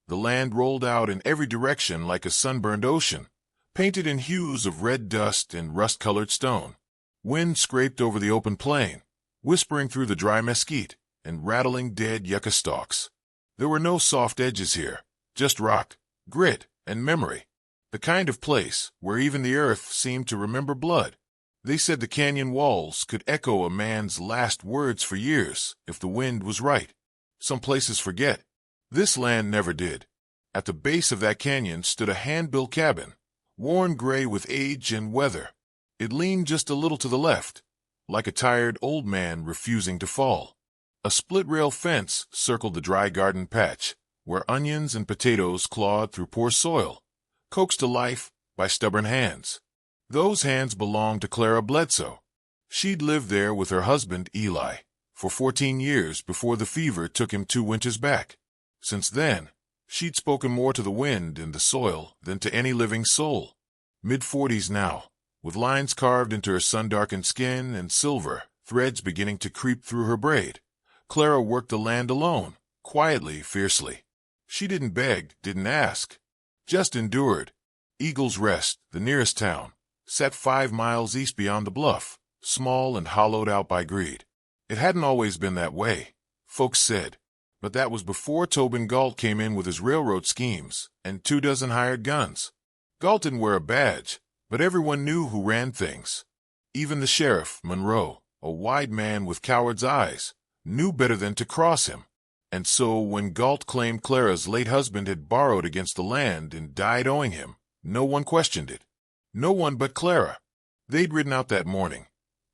The land rolled out in every direction like a sunburned ocean, painted in hues of red dust and rust-colored stone. Wind scraped over the open plain, whispering through the dry mesquite and rattling dead yucca stalks. There were no soft edges here, just rock, grit, and memory. The kind of place where even the earth seemed to remember blood. They said the canyon walls could echo a man's last words for years if the wind was right. Some places forget. This land never did. At the base of that canyon stood a hand-built cabin, worn gray with age and weather. It leaned just a little to the left, like a tired old man refusing to fall. A split-rail fence circled the dry garden patch, where onions and potatoes clawed through poor soil, coaxed to life by stubborn hands. Those hands belonged to Clara Bledsoe. She'd lived there with her husband, Eli, for 14 years before the fever took him 2 winters back. Since then, she'd spoken more to the wind and the soil than to any living soul. Mid-40s now, with lines carved into her sun-darkened skin and silver threads beginning to creep through her braid, Clara worked the land alone, quietly, fiercely. She didn't beg, didn't ask, just endured. Eagle's Rest, the nearest town, sat 5 miles east beyond the bluff, small and hollowed out by greed. It hadn't always been that way, folks said, but that was before Tobin Galt came in with his railroad schemes and 24 hired guns. Galt didn't wear a badge, but everyone knew who ran things. Even the sheriff, Monroe, a wide man with coward's eyes, knew better than to cross him. And so when Galt claimed Clara's late husband had borrowed against the land and died owing him, no one questioned it. No one but Clara. They'd ridden out that morning,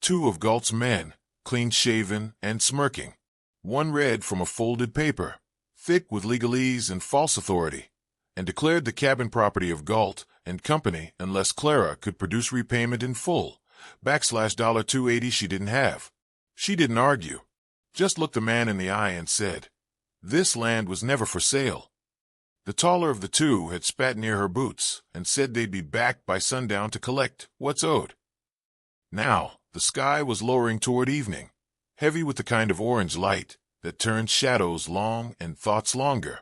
2 of Galt's men, clean-shaven and smirking. One read from a folded paper, thick with legalese and false authority, and declared the cabin property of Galt and Company unless Clara could produce repayment in full, $280 she didn't have. She didn't argue, just looked the man in the eye and said, this land was never for sale. The taller of the 2 had spat near her boots and said they'd be back by sundown to collect what's owed. Now, the sky was lowering toward evening, heavy with the kind of orange light that turns shadows long and thoughts longer.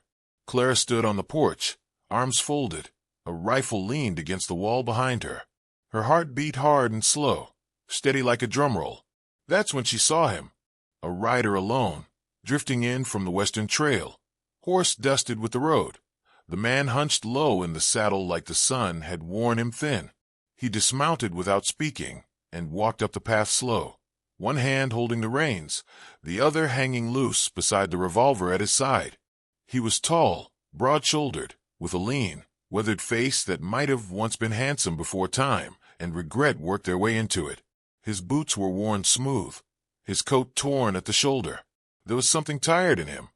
Clara stood on the porch, arms folded, a rifle leaned against the wall behind her. Her heart beat hard and slow, steady like a drum roll. That's when she saw him, a rider alone, drifting in from the western trail, horse dusted with the road. The man hunched low in the saddle like the sun had worn him thin. He dismounted without speaking and walked up the path slow, one hand holding the reins, the other hanging loose beside the revolver at his side. He was tall, broad-shouldered, with a lean, weathered face that might have once been handsome before time and regret worked their way into it. His boots were worn smooth, his coat torn at the shoulder. There was something tired in him,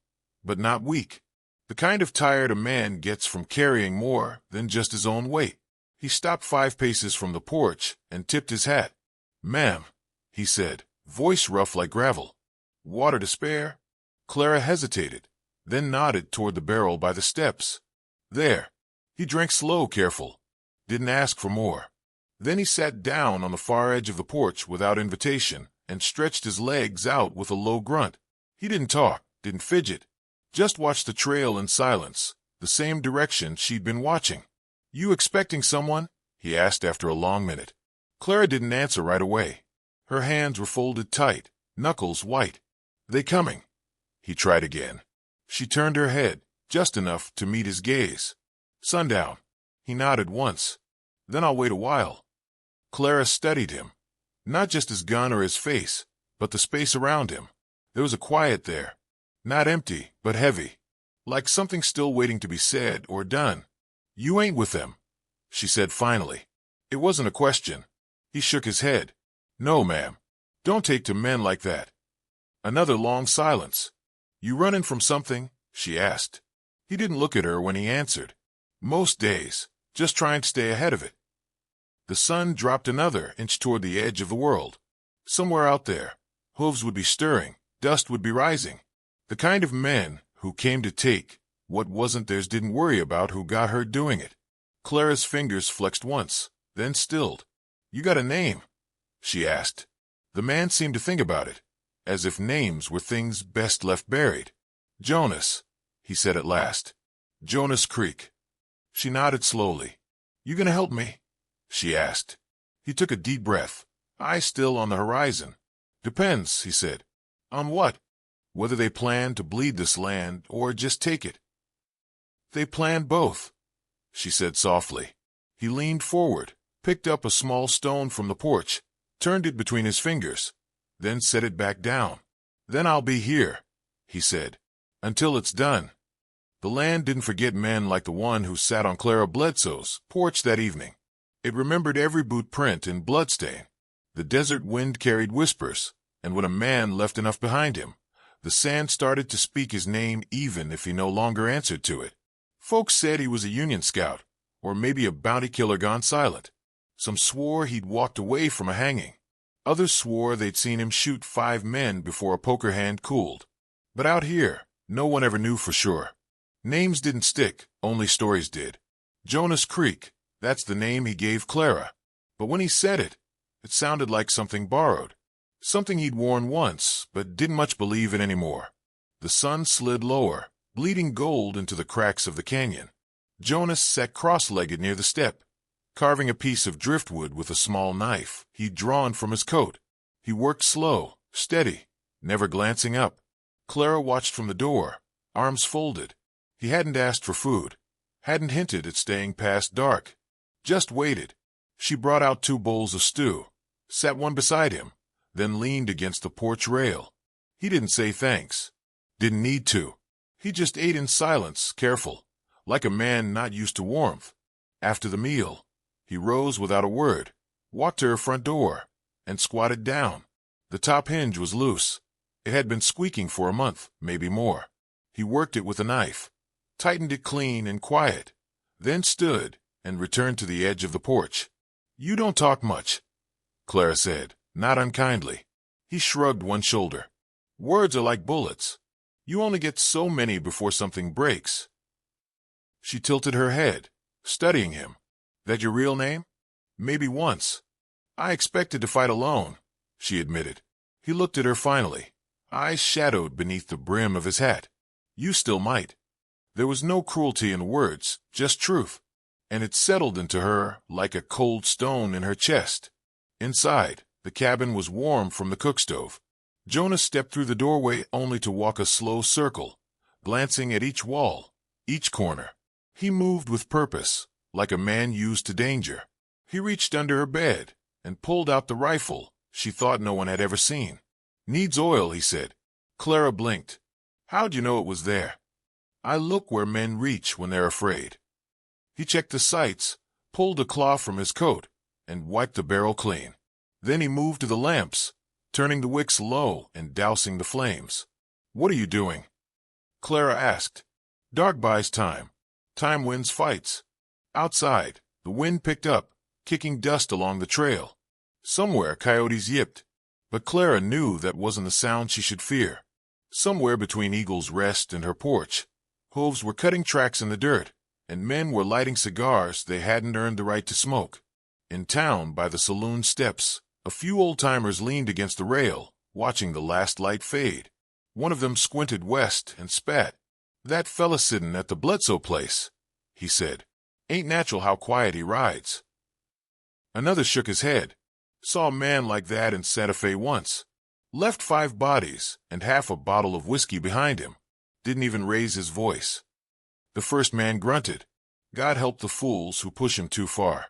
but not weak. The kind of tired a man gets from carrying more than just his own weight. He stopped 5 paces from the porch and tipped his hat. "Ma'am," he said, voice rough like gravel. "Water to spare?" Clara hesitated, then nodded toward the barrel by the steps. "There." He drank slow, careful. Didn't ask for more. Then he sat down on the far edge of the porch without invitation and stretched his legs out with a low grunt. He didn't talk, didn't fidget. Just watched the trail in silence, the same direction she'd been watching. "You expecting someone?" he asked after a long minute. Clara didn't answer right away. Her hands were folded tight, knuckles white. "They coming?" He tried again. She turned her head, just enough to meet his gaze. "Sundown." He nodded once. "Then I'll wait a while." Clara studied him, not just his gun or his face, but the space around him. There was a quiet there. Not empty, but heavy, like something still waiting to be said or done. "You ain't with them," she said finally. It wasn't a question. He shook his head. "No, ma'am. Don't take to men like that." Another long silence. "You running from something?" she asked. He didn't look at her when he answered. "Most days, just trying to stay ahead of it." The sun dropped another inch toward the edge of the world. Somewhere out there, hooves would be stirring, dust would be rising. The kind of men who came to take what wasn't theirs didn't worry about who got hurt doing it. Clara's fingers flexed once, then stilled. "You got a name?" she asked. The man seemed to think about it, as if names were things best left buried. "Jonas," he said at last. Jonas Creek. She nodded slowly. You gonna help me? She asked. He took a deep breath, eyes still on the horizon. Depends, he said. On what? Whether they plan to bleed this land or just take it. They planned both, she said softly. He leaned forward, picked up a small stone from the porch, turned it between his fingers, then set it back down. Then I'll be here, he said, until it's done. The land didn't forget men like the one who sat on Clara Bledsoe's porch that evening. It remembered every boot print and bloodstain. The desert wind carried whispers, and when a man left enough behind him, the sand started to speak his name even if he no longer answered to it. Folks said he was a Union scout, or maybe a bounty killer gone silent. Some swore he'd walked away from a hanging. Others swore they'd seen him shoot 5 men before a poker hand cooled. But out here, no one ever knew for sure. Names didn't stick, only stories did. Jonas Creek, that's the name he gave Clara. But when he said it, it sounded like something borrowed. Something he'd worn once, but didn't much believe in anymore. The sun slid lower, bleeding gold into the cracks of the canyon. Jonas sat cross-legged near the step, carving a piece of driftwood with a small knife he'd drawn from his coat. He worked slow, steady, never glancing up. Clara watched from the door, arms folded. He hadn't asked for food, hadn't hinted at staying past dark. Just waited. She brought out 2 bowls of stew, sat one beside him, then leaned against the porch rail. He didn't say thanks. Didn't need to. He just ate in silence, careful, like a man not used to warmth. After the meal, he rose without a word, walked to her front door, and squatted down. The top hinge was loose. It had been squeaking for a month, maybe more. He worked it with a knife, tightened it clean and quiet, then stood and returned to the edge of the porch. You don't talk much, Clara said, not unkindly. He shrugged one shoulder. Words are like bullets. You only get so many before something breaks. She tilted her head, studying him. That your real name? Maybe once. I expected to fight alone, she admitted. He looked at her finally, eyes shadowed beneath the brim of his hat. You still might. There was no cruelty in the words, just truth, and it settled into her like a cold stone in her chest. Inside, the cabin was warm from the cook stove. Jonas stepped through the doorway only to walk a slow circle, glancing at each wall, each corner. He moved with purpose, like a man used to danger. He reached under her bed and pulled out the rifle she thought no one had ever seen. Needs oil, he said. Clara blinked. How'd you know it was there? I look where men reach when they're afraid. He checked the sights, pulled a claw from his coat, and wiped the barrel clean. Then he moved to the lamps, turning the wicks low and dousing the flames. What are you doing? Clara asked. Dark buys time. Time wins fights. Outside, the wind picked up, kicking dust along the trail. Somewhere coyotes yipped, but Clara knew that wasn't the sound she should fear. Somewhere between Eagle's Rest and her porch, hooves were cutting tracks in the dirt, and men were lighting cigars they hadn't earned the right to smoke. In town, by the saloon steps, a few old-timers leaned against the rail, watching the last light fade. One of them squinted west and spat. That fella sittin' at the Bledsoe place, he said. Ain't natural how quiet he rides. Another shook his head. Saw a man like that in Santa Fe once. Left 5 bodies and half a bottle of whiskey behind him. Didn't even raise his voice. The first man grunted. God help the fools who push him too far.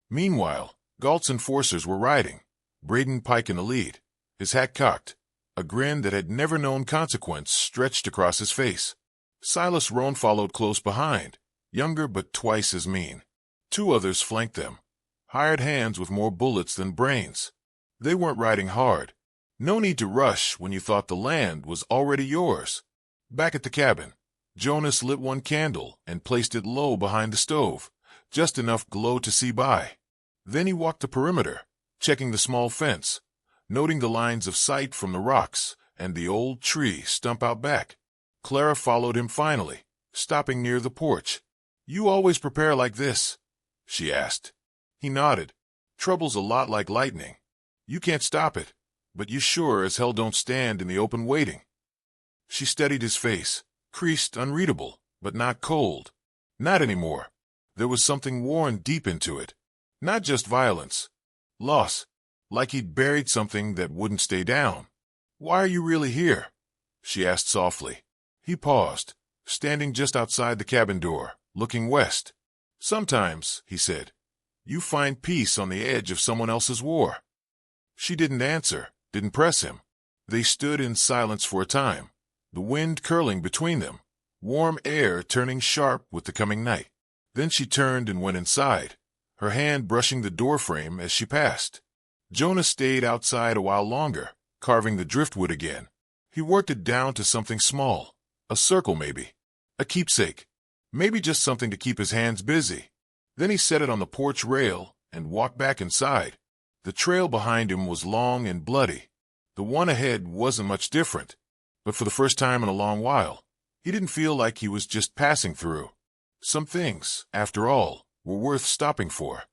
Meanwhile, Galt's enforcers were riding, Braden Pike in the lead, his hat cocked, a grin that had never known consequence stretched across his face. Silas Roan followed close behind, younger but twice as mean. 2 others flanked them, hired hands with more bullets than brains. They weren't riding hard. No need to rush when you thought the land was already yours. Back at the cabin, Jonas lit one candle and placed it low behind the stove, just enough glow to see by. Then he walked the perimeter, checking the small fence, noting the lines of sight from the rocks and the old tree stump out back. Clara followed him finally, stopping near the porch. You always prepare like this? She asked. He nodded. Trouble's a lot like lightning. You can't stop it, but you sure as hell don't stand in the open waiting. She studied his face, creased, unreadable, but not cold. Not anymore. There was something worn deep into it. Not just violence. Loss. Like he'd buried something that wouldn't stay down. "Why are you really here?" she asked softly. He paused, standing just outside the cabin door, looking west. "Sometimes," he said, "you find peace on the edge of someone else's war." She didn't answer, didn't press him. They stood in silence for a time, the wind curling between them, warm air turning sharp with the coming night. Then she turned and went inside, her hand brushing the doorframe as she passed. Jonas stayed outside a while longer, carving the driftwood again. He worked it down to something small, a circle maybe, a keepsake, maybe just something to keep his hands busy. Then he set it on the porch rail and walked back inside. The trail behind him was long and bloody. The one ahead wasn't much different, but for the first time in a long while, he didn't feel like he was just passing through. Some things, after all, were worth stopping for.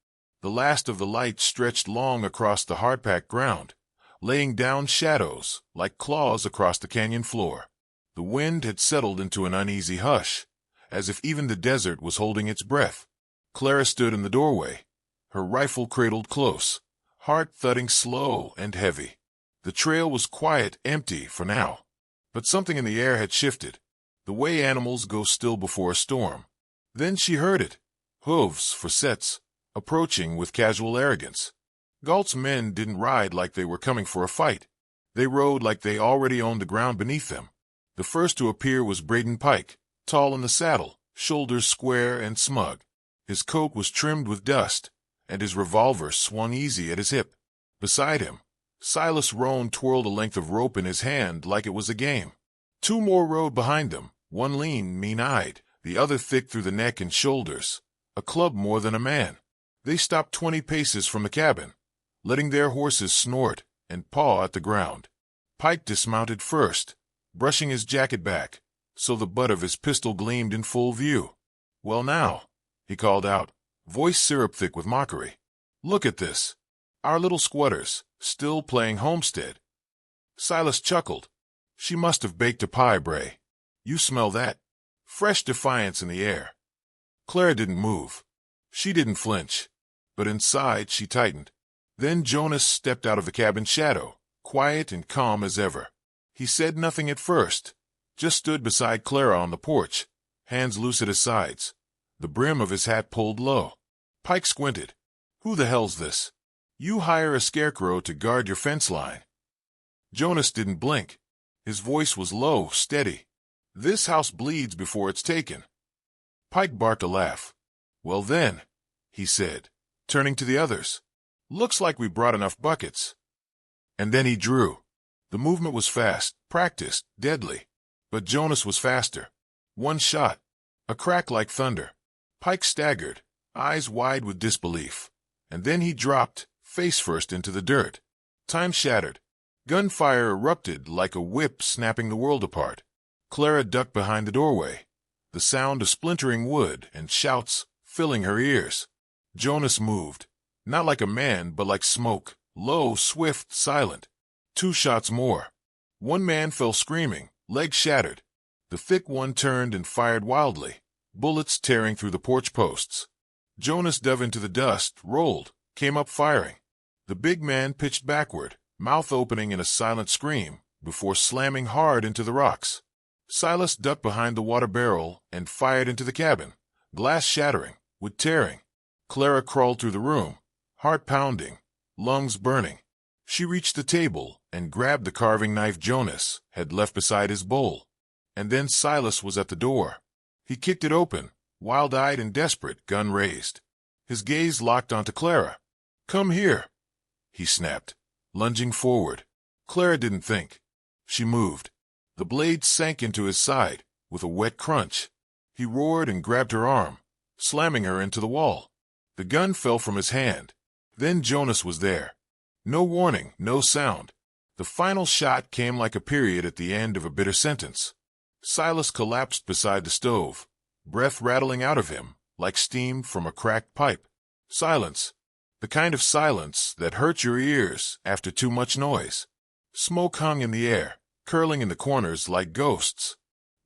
The last of the light stretched long across the hard-packed ground, laying down shadows like claws across the canyon floor. The wind had settled into an uneasy hush, as if even the desert was holding its breath. Clara stood in the doorway, her rifle cradled close, heart thudding slow and heavy. The trail was quiet, empty for now, but something in the air had shifted, the way animals go still before a storm. Then she heard it, hooves for sets, approaching with casual arrogance. Galt's men didn't ride like they were coming for a fight. They rode like they already owned the ground beneath them. The first to appear was Braden Pike, tall in the saddle, shoulders square and smug. His coat was trimmed with dust, and his revolver swung easy at his hip. Beside him, Silas Roan twirled a length of rope in his hand like it was a game. Two more rode behind them, one lean, mean-eyed, the other thick through the neck and shoulders, a club more than a man. They stopped 20 paces from the cabin, letting their horses snort and paw at the ground. Pike dismounted first, brushing his jacket back, so the butt of his pistol gleamed in full view. "Well now," he called out, voice syrup-thick with mockery. "Look at this. Our little squatters, still playing homestead." Silas chuckled. "She must have baked a pie, Bray. You smell that? Fresh defiance in the air." Clara didn't move. She didn't flinch, but inside she tightened. Then Jonas stepped out of the cabin shadow, quiet and calm as ever. He said nothing at first, just stood beside Clara on the porch, hands loose at his sides, the brim of his hat pulled low. Pike squinted. "Who the hell's this? You hire a scarecrow to guard your fence line." Jonas didn't blink. His voice was low, steady. "This house bleeds before it's taken." Pike barked a laugh. "Well then," he said, turning to the others, "looks like we brought enough buckets." And then he drew. The movement was fast, practiced, deadly. But Jonas was faster. One shot. A crack like thunder. Pike staggered, eyes wide with disbelief. And then he dropped, face first into the dirt. Time shattered. Gunfire erupted like a whip snapping the world apart. Clara ducked behind the doorway, the sound of splintering wood and shouts filling her ears. Jonas moved, not like a man but like smoke, low, swift, silent. 2 shots more. One man fell screaming, legs shattered. The thick one turned and fired wildly, bullets tearing through the porch posts. Jonas dove into the dust, rolled, came up firing. The big man pitched backward, mouth opening in a silent scream, before slamming hard into the rocks. Silas ducked behind the water barrel and fired into the cabin, glass shattering, wood tearing. Clara crawled through the room, heart pounding, lungs burning. She reached the table and grabbed the carving knife Jonas had left beside his bowl. And then Silas was at the door. He kicked it open, wild-eyed and desperate, gun raised. His gaze locked onto Clara. "Come here," he snapped, lunging forward. Clara didn't think. She moved. The blade sank into his side with a wet crunch. He roared and grabbed her arm, slamming her into the wall. The gun fell from his hand. Then Jonas was there. No warning, no sound. The final shot came like a period at the end of a bitter sentence. Silas collapsed beside the stove, breath rattling out of him like steam from a cracked pipe. Silence. The kind of silence that hurts your ears after too much noise. Smoke hung in the air, curling in the corners like ghosts.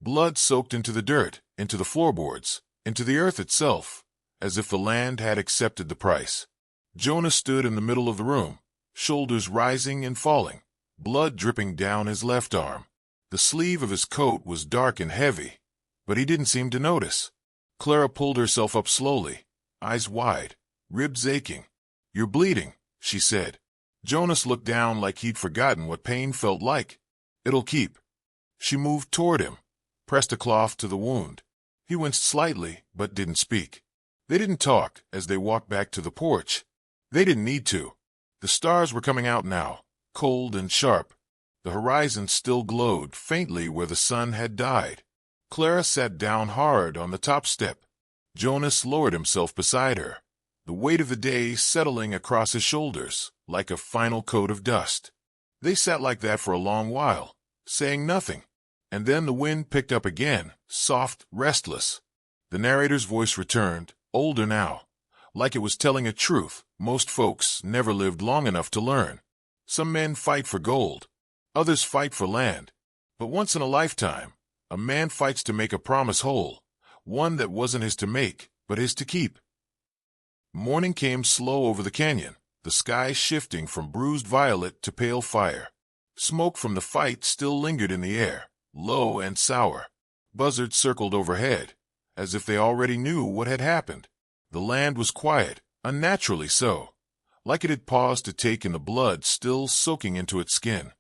Blood soaked into the dirt, into the floorboards, into the earth itself, as if the land had accepted the price. Jonas stood in the middle of the room, shoulders rising and falling, blood dripping down his left arm. The sleeve of his coat was dark and heavy, but he didn't seem to notice. Clara pulled herself up slowly, eyes wide, ribs aching. "You're bleeding," she said. Jonas looked down like he'd forgotten what pain felt like. "It'll keep." She moved toward him, pressed a cloth to the wound. He winced slightly, but didn't speak. They didn't talk as they walked back to the porch. They didn't need to. The stars were coming out now, cold and sharp. The horizon still glowed faintly where the sun had died. Clara sat down hard on the top step. Jonas lowered himself beside her, the weight of the day settling across his shoulders like a final coat of dust. They sat like that for a long while, saying nothing. And then the wind picked up again, soft, restless. The narrator's voice returned, older now, like it was telling a truth most folks never lived long enough to learn. Some men fight for gold, others fight for land. But once in a lifetime, a man fights to make a promise whole, one that wasn't his to make, but his to keep. Morning came slow over the canyon, the sky shifting from bruised violet to pale fire. Smoke from the fight still lingered in the air, low and sour. Buzzards circled overhead, as if they already knew what had happened. The land was quiet, unnaturally so, like it had paused to take in the blood still soaking into its skin.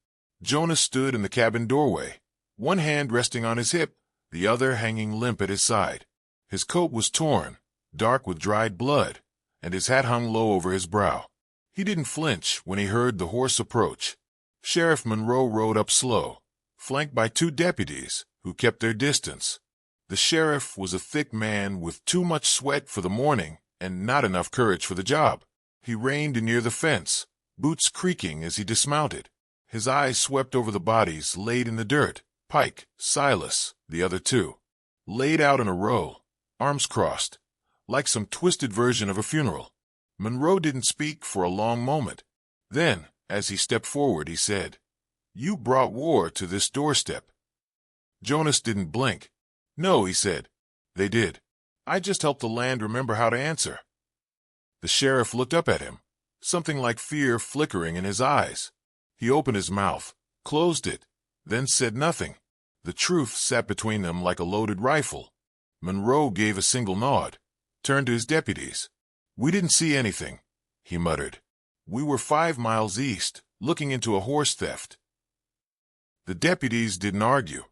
Jonas stood in the cabin doorway, one hand resting on his hip, the other hanging limp at his side. His coat was torn, dark with dried blood, and his hat hung low over his brow. He didn't flinch when he heard the horse approach. Sheriff Monroe rode up slow, flanked by 2 deputies who kept their distance. The sheriff was a thick man with too much sweat for the morning and not enough courage for the job. He reined near the fence, boots creaking as he dismounted. His eyes swept over the bodies laid in the dirt. Pike, Silas, the other 2, laid out in a row, arms crossed, like some twisted version of a funeral. Monroe didn't speak for a long moment. Then, as he stepped forward, he said, "You brought war to this doorstep." Jonas didn't blink. "No," he said. "They did. I just helped the land remember how to answer." The sheriff looked up at him, something like fear flickering in his eyes. He opened his mouth, closed it, then said nothing. The truth sat between them like a loaded rifle. Monroe gave a single nod, turned to his deputies. "We didn't see anything," he muttered. "We were 5 miles east, looking into a horse theft." The deputies didn't argue.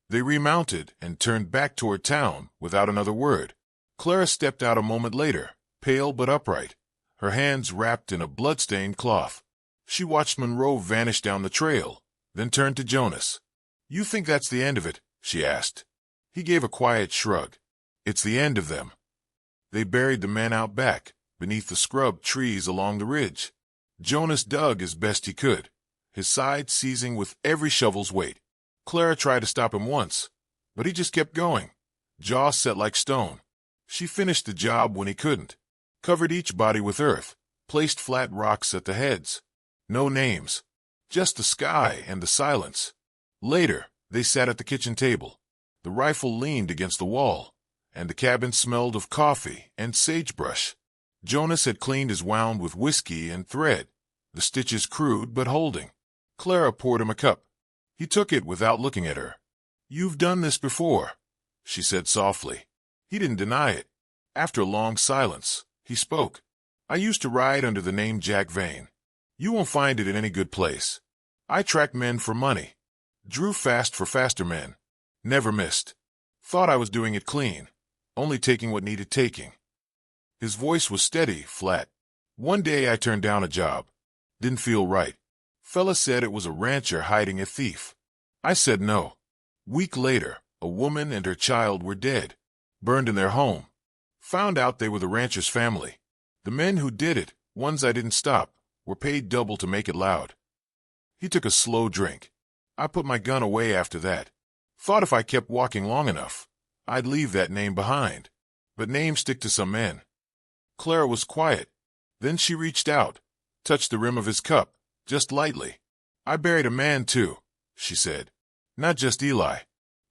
They remounted and turned back toward town without another word. Clara stepped out a moment later, pale but upright, her hands wrapped in a blood-stained cloth. She watched Monroe vanish down the trail, then turned to Jonas. "You think that's the end of it?" she asked. He gave a quiet shrug. "It's the end of them." They buried the men out back, beneath the scrub trees along the ridge. Jonas dug as best he could, his side seizing with every shovel's weight. Clara tried to stop him once, but he just kept going, jaw set like stone. She finished the job when he couldn't, covered each body with earth, placed flat rocks at the heads. No names, just the sky and the silence. Later, they sat at the kitchen table. The rifle leaned against the wall, and the cabin smelled of coffee and sagebrush. Jonas had cleaned his wound with whiskey and thread, the stitches crude but holding. Clara poured him a cup. He took it without looking at her. "You've done this before," she said softly. He didn't deny it. After a long silence, he spoke. "I used to ride under the name Jack Vane. You won't find it in any good place. I tracked men for money. Drew fast for faster men. Never missed. Thought I was doing it clean, only taking what needed taking." His voice was steady, flat. "One day I turned down a job. Didn't feel right. Fella said it was a rancher hiding a thief. I said no. Week later, a woman and her child were dead, burned in their home. Found out they were the rancher's family. The men who did it, ones I didn't stop, were paid double to make it loud." He took a slow drink. "I put my gun away after that. Thought if I kept walking long enough, I'd leave that name behind. But names stick to some men." Clara was quiet. Then she reached out, touched the rim of his cup, just lightly. "I buried a man, too," she said. "Not just Eli.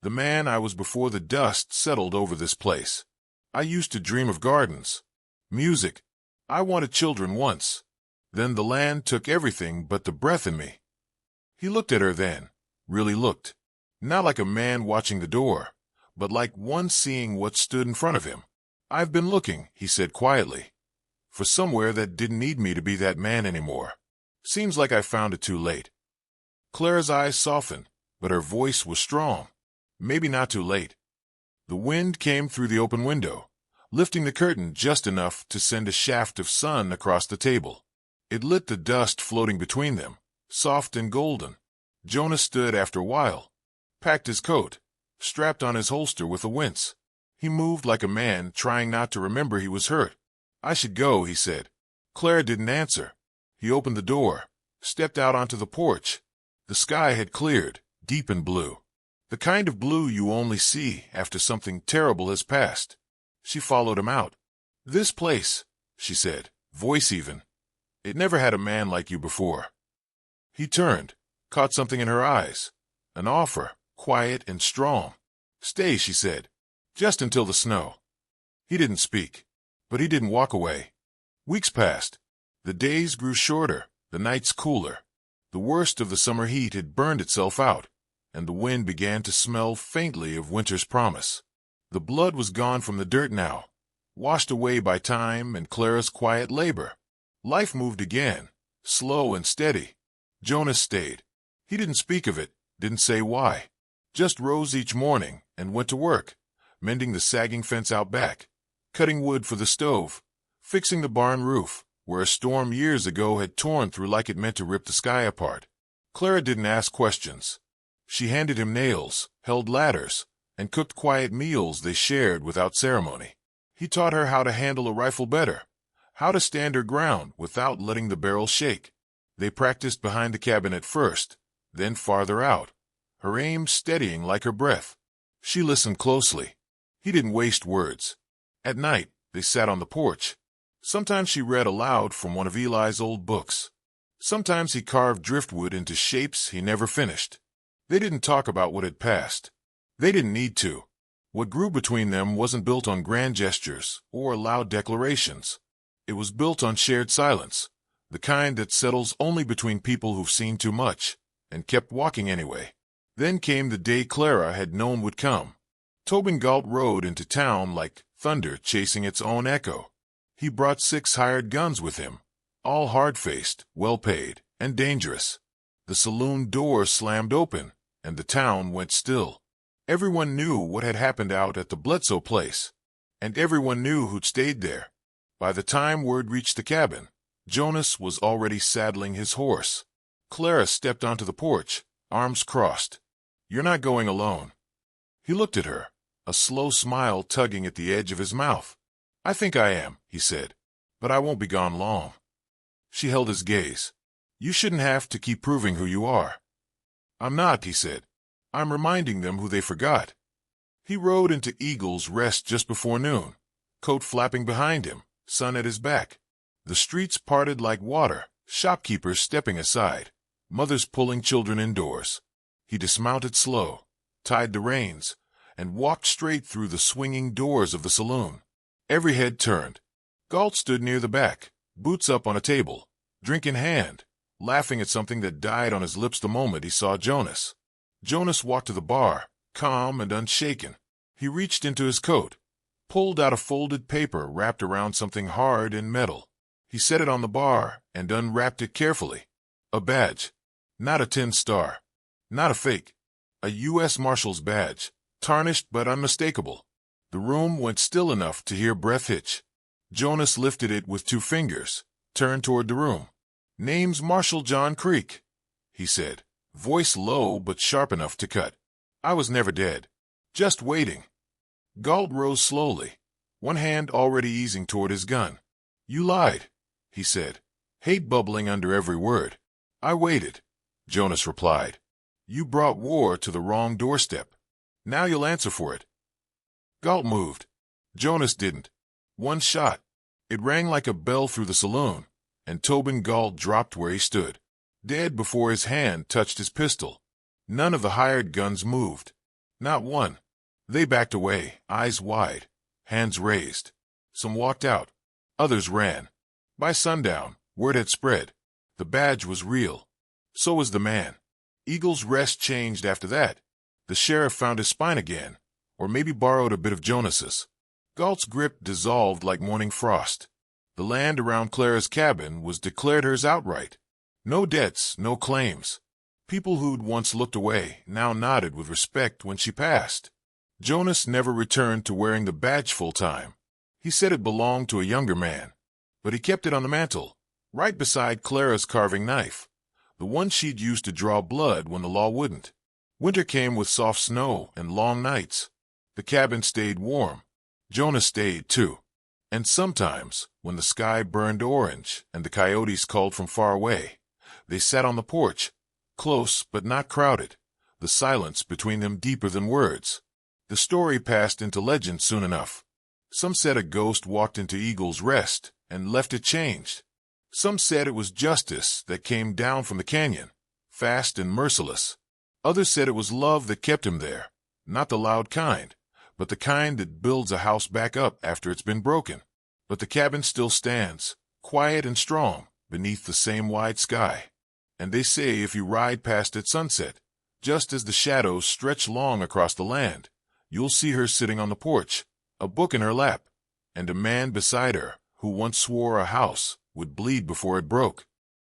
The man I was before the dust settled over this place. I used to dream of gardens, music. I wanted children once. Then the land took everything but the breath in me." He looked at her then, really looked. Not like a man watching the door, but like one seeing what stood in front of him. "I've been looking," he said quietly, "for somewhere that didn't need me to be that man anymore. Seems like I found it too late." Clara's eyes softened, but her voice was strong. "Maybe not too late." The wind came through the open window, lifting the curtain just enough to send a shaft of sun across the table. It lit the dust floating between them, soft and golden. Jonas stood after a while, packed his coat, strapped on his holster with a wince. He moved like a man trying not to remember he was hurt. "I should go," he said. Clara didn't answer. He opened the door, stepped out onto the porch. The sky had cleared, deep and blue. The kind of blue you only see after something terrible has passed. She followed him out. "This place," she said, voice even. "It never had a man like you before." He turned, caught something in her eyes. An offer, quiet and strong. "Stay," she said, "just until the snow." He didn't speak, but he didn't walk away. Weeks passed. The days grew shorter, the nights cooler. The worst of the summer heat had burned itself out, and the wind began to smell faintly of winter's promise. The blood was gone from the dirt now, washed away by time and Clara's quiet labor. Life moved again, slow and steady. Jonas stayed. He didn't speak of it, didn't say why. Just rose each morning and went to work, mending the sagging fence out back, cutting wood for the stove, fixing the barn roof, where a storm years ago had torn through like it meant to rip the sky apart. Clara didn't ask questions. She handed him nails, held ladders, and cooked quiet meals they shared without ceremony. He taught her how to handle a rifle better, how to stand her ground without letting the barrel shake. They practiced behind the cabin at first, then farther out, her aim steadying like her breath. She listened closely. He didn't waste words. At night, they sat on the porch. Sometimes she read aloud from one of Eli's old books. Sometimes he carved driftwood into shapes he never finished. They didn't talk about what had passed. They didn't need to. What grew between them wasn't built on grand gestures or loud declarations. It was built on shared silence, the kind that settles only between people who've seen too much and kept walking anyway. Then came the day Clara had known would come. Tobin Galt rode into town like thunder chasing its own echo. He brought 6 hired guns with him, all hard-faced, well-paid, and dangerous. The saloon door slammed open, and the town went still. Everyone knew what had happened out at the Bledsoe place, and everyone knew who'd stayed there. By the time word reached the cabin, Jonas was already saddling his horse. Clara stepped onto the porch, arms crossed. "You're not going alone." He looked at her, a slow smile tugging at the edge of his mouth. "I think I am," he said, "but I won't be gone long." She held his gaze. "You shouldn't have to keep proving who you are." "I'm not," he said. "I'm reminding them who they forgot." He rode into Eagle's Rest just before noon, coat flapping behind him, sun at his back. The streets parted like water, shopkeepers stepping aside, mothers pulling children indoors. He dismounted slow, tied the reins, and walked straight through the swinging doors of the saloon. Every head turned. Galt stood near the back, boots up on a table, drink in hand, laughing at something that died on his lips the moment he saw Jonas. Jonas walked to the bar, calm and unshaken. He reached into his coat, pulled out a folded paper wrapped around something hard and metal. He set it on the bar and unwrapped it carefully. A badge. Not a tin star. Not a fake. A U.S. Marshal's badge, tarnished but unmistakable. The room went still enough to hear breath hitch. Jonas lifted it with 2 fingers, turned toward the room. "Name's Marshal John Creek," he said, voice low but sharp enough to cut. "I was never dead. Just waiting." Galt rose slowly, one hand already easing toward his gun. "You lied," he said, hate bubbling under every word. "I waited," Jonas replied. "You brought war to the wrong doorstep. Now you'll answer for it." Galt moved. Jonas didn't. One shot. It rang like a bell through the saloon, and Tobin Galt dropped where he stood, dead before his hand touched his pistol. None of the hired guns moved. Not one. They backed away, eyes wide, hands raised. Some walked out. Others ran. By sundown, word had spread. The badge was real. So was the man. Eagle's Rest changed after that. The sheriff found his spine again, or maybe borrowed a bit of Jonas's. Galt's grip dissolved like morning frost. The land around Clara's cabin was declared hers outright. No debts, no claims. People who'd once looked away now nodded with respect when she passed. Jonas never returned to wearing the badge full-time. He said it belonged to a younger man. But he kept it on the mantel, right beside Clara's carving knife, the one she'd used to draw blood when the law wouldn't. Winter came with soft snow and long nights. The cabin stayed warm. Jonas stayed, too. And sometimes, when the sky burned orange and the coyotes called from far away, they sat on the porch, close but not crowded, the silence between them deeper than words. The story passed into legend soon enough. Some said a ghost walked into Eagle's Rest and left it changed. Some said it was justice that came down from the canyon, fast and merciless. Others said it was love that kept him there, not the loud kind, but the kind that builds a house back up after it's been broken. But the cabin still stands, quiet and strong, beneath the same wide sky. And they say if you ride past at sunset, just as the shadows stretch long across the land, you'll see her sitting on the porch, a book in her lap, and a man beside her who once swore a house would bleed before it broke.